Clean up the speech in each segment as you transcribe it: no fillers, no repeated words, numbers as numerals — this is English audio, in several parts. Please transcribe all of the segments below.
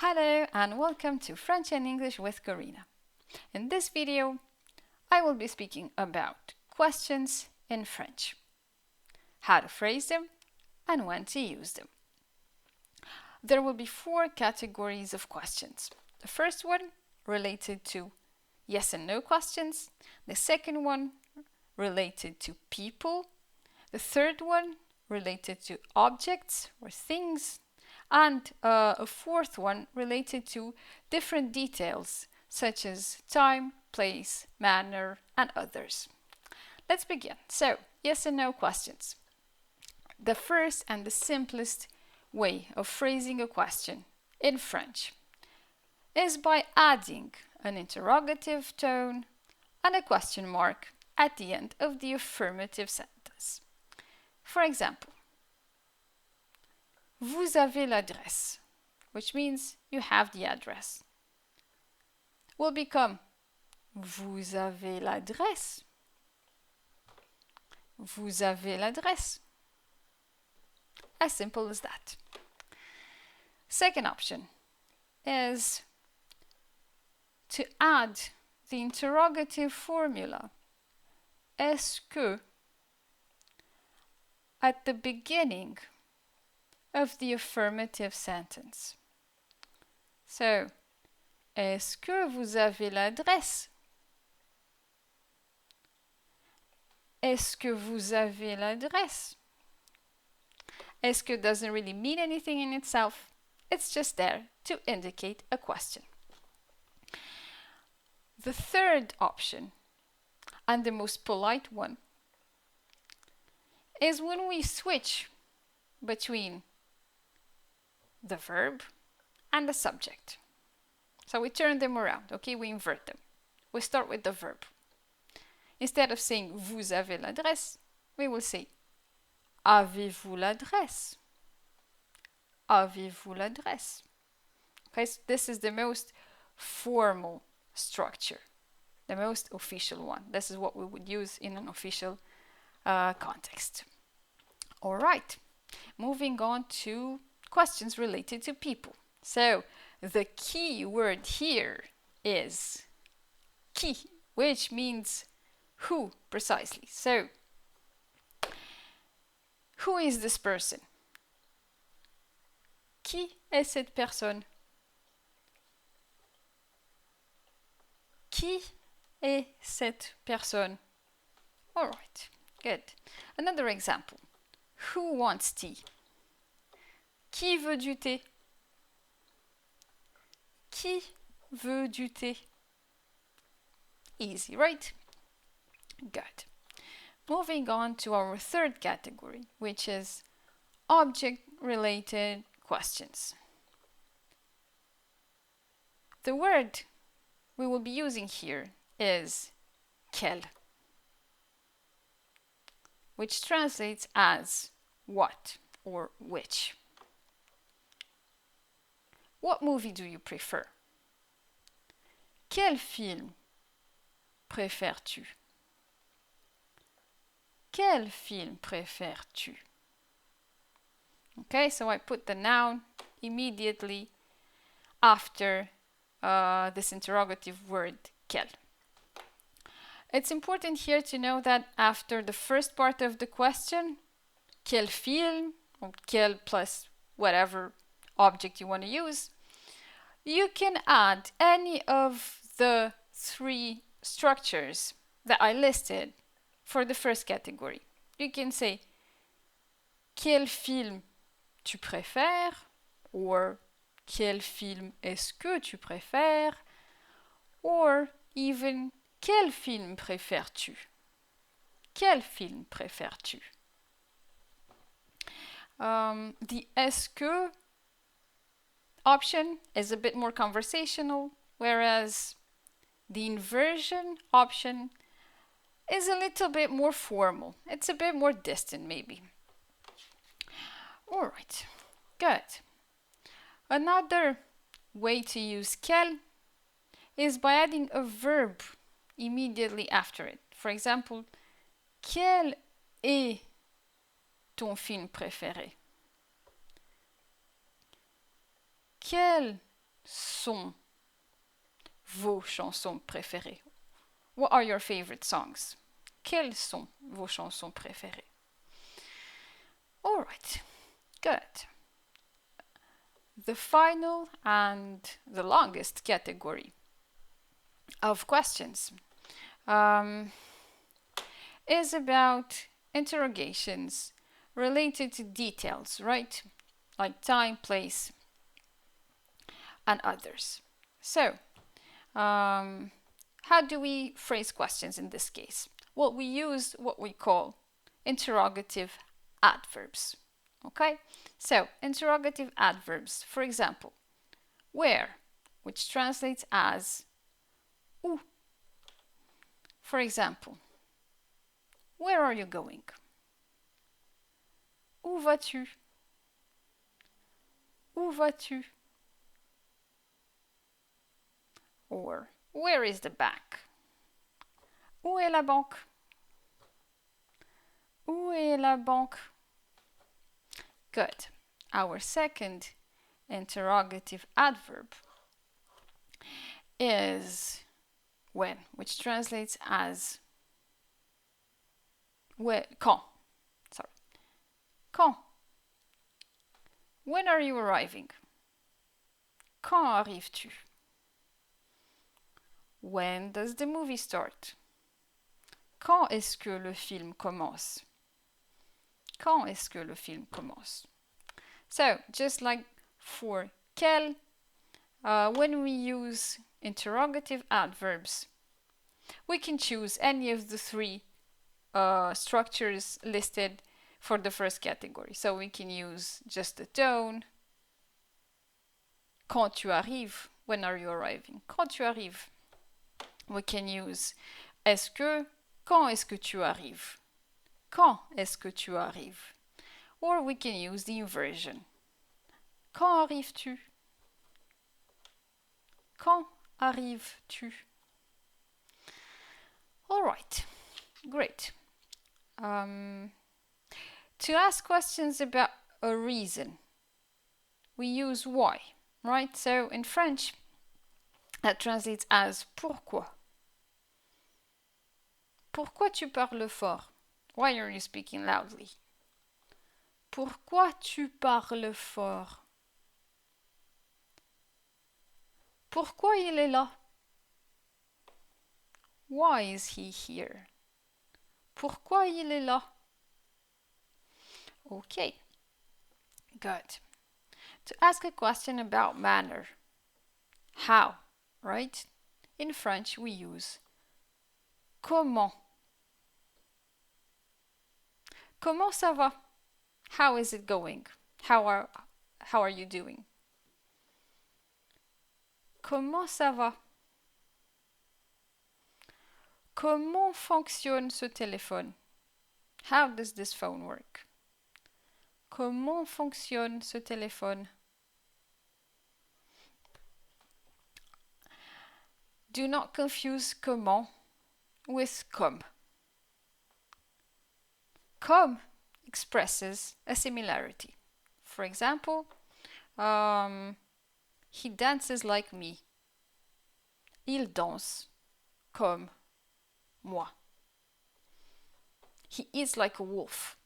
Hello and welcome to French and English with Corina. In this video, I will be speaking about questions in French, how to phrase them, and when to use them. There will be 4 categories of questions. The first one related to yes and no questions. The second one related to people. The third one related to objects or things. And a fourth one related to different details such as time, place, manner, and others. Let's begin. So, yes and no questions. The first and the simplest way of phrasing a question in French is by adding an interrogative tone and a question mark at the end of the affirmative sentence. For example, vous avez l'adresse, which means you have the address, will become vous avez l'adresse. Vous avez l'adresse. As simple as that. Second option is to add the interrogative formula est-ce que at the beginning of the affirmative sentence. So, est-ce que vous avez l'adresse? Est-ce que vous avez l'adresse? Est-ce que doesn't really mean anything in itself. It's just there to indicate a question. The third option, and the most polite one, is when we switch between the verb and the subject. So we turn them around, okay? We invert them. We start with the verb. Instead of saying vous avez l'adresse, we will say avez-vous l'adresse? Avez-vous l'adresse? Okay, so this is the most formal structure, the most official one. This is what we would use in an official context. All right, moving on to questions related to people. So the key word here is qui, which means who precisely. So who is this person? Qui est cette personne? Qui est cette personne? All right, good. Another example. Who wants tea? Qui veut du thé? Qui veut du thé? Easy, right? Good. Moving on to our third category, which is object-related questions. The word we will be using here is quel, which translates as what or which. What movie do you prefer? Quel film préfères-tu? Quel film préfères-tu? Okay, so I put the noun immediately after this interrogative word quel. It's important here to know that after the first part of the question, quel film, or quel plus whatever object you want to use, you can add any of the 3 structures that I listed for the first category. You can say quel film tu préfères, or quel film est-ce que tu préfères, or even quel film préfères-tu? Quel film préfères-tu? The est-ce que option is a bit more conversational, whereas the inversion option is a little bit more formal. It's a bit more distant, maybe. All right, good. Another way to use quel is by adding a verb immediately after it. For example, quel est ton film préféré? Quel sont vos chansons préférées? What are your favorite songs? Quelles sont vos chansons préférées? All right, good. The final and the longest category of questions is about interrogations related to details, right? Like time, place, and others. So, how do we phrase questions in this case? Well, we use what we call interrogative adverbs. Okay? So, interrogative adverbs, for example, where, which translates as où. For example, where are you going? Où vas-tu? Où vas-tu? Or, where is the bank? Où est la banque? Où est la banque? Good. Our second interrogative adverb is when, which translates as quand. Sorry. Quand. When are you arriving? Quand arrives-tu? When does the movie start? Quand est-ce que le film commence? Quand est-ce que le film commence? So, just like for quel, when we use interrogative adverbs, we can choose any of the three structures listed for the first category. So we can use just the tone. Quand tu arrives, when are you arriving? Quand tu arrives. We can use est-ce que, quand est-ce que tu arrives? Quand est-ce que tu arrives? Or we can use the inversion. Quand arrives-tu? Quand arrives-tu? All right, great. To ask questions about a reason, we use why, right? So in French, that translates as pourquoi. Pourquoi tu parles fort? Why are you speaking loudly? Pourquoi tu parles fort? Pourquoi il est là? Why is he here? Pourquoi il est là? Okay, good. To ask a question about manner, how, right? In French, we use comment. Comment ça va? How is it going? How are you doing? Comment ça va? Comment fonctionne ce téléphone? How does this phone work? Comment fonctionne ce téléphone? Do not confuse comment with comme. Comme expresses a similarity. For example, he dances like me. Il danse comme moi. He eats like a wolf.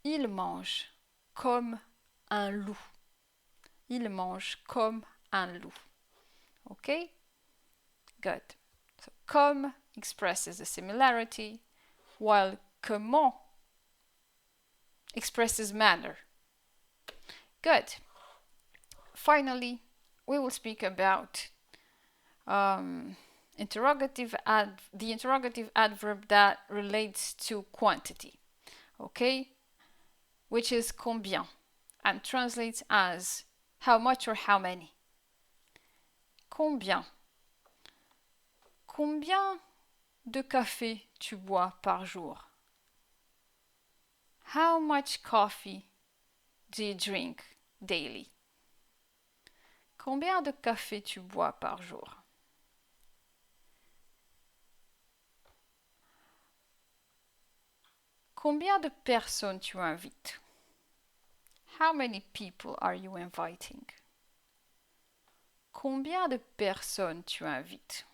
Il mange comme un loup. Il mange comme un loup. Okay? Good. So, comme expresses a similarity, while comment expresses manner. Good. Finally, we will speak about the interrogative adverb that relates to quantity, okay? Which is combien and translates as how much or how many. Combien? Combien de café tu bois par jour? How much coffee do you drink daily? Combien de café tu bois par jour? Combien de personnes tu invites? How many people are you inviting? Combien de personnes tu invites?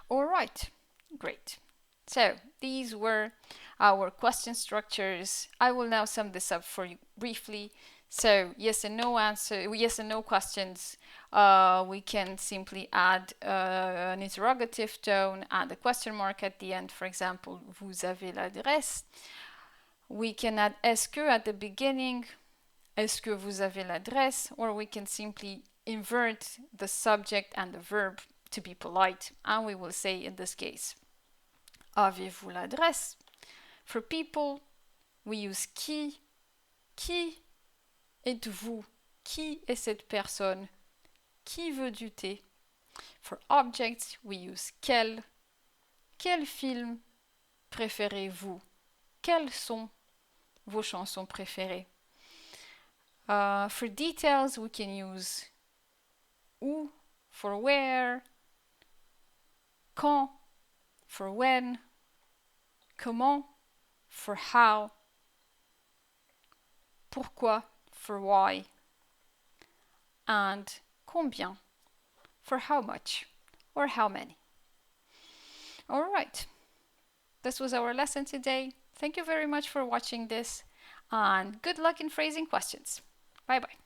All right, great. So these were our question structures. I will now sum this up for you briefly. So yes and no answer, yes and no questions. We can simply add an interrogative tone, add a question mark at the end. For example, vous avez l'adresse. We can add est-ce que at the beginning. Est-ce que vous avez l'adresse? Or we can simply invert the subject and the verb to be polite, and we will say in this case, avez-vous l'adresse? For people, we use qui. Qui êtes-vous? Qui est cette personne? Qui veut du thé? For objects, we use quel. Quel film préférez-vous? Quelles sont vos chansons préférées? For details, we can use où for where, quand for when, comment for how, pourquoi for why, and combien for how much or how many. All right, this was our lesson today. Thank you very much for watching this, and good luck in phrasing questions. Bye bye.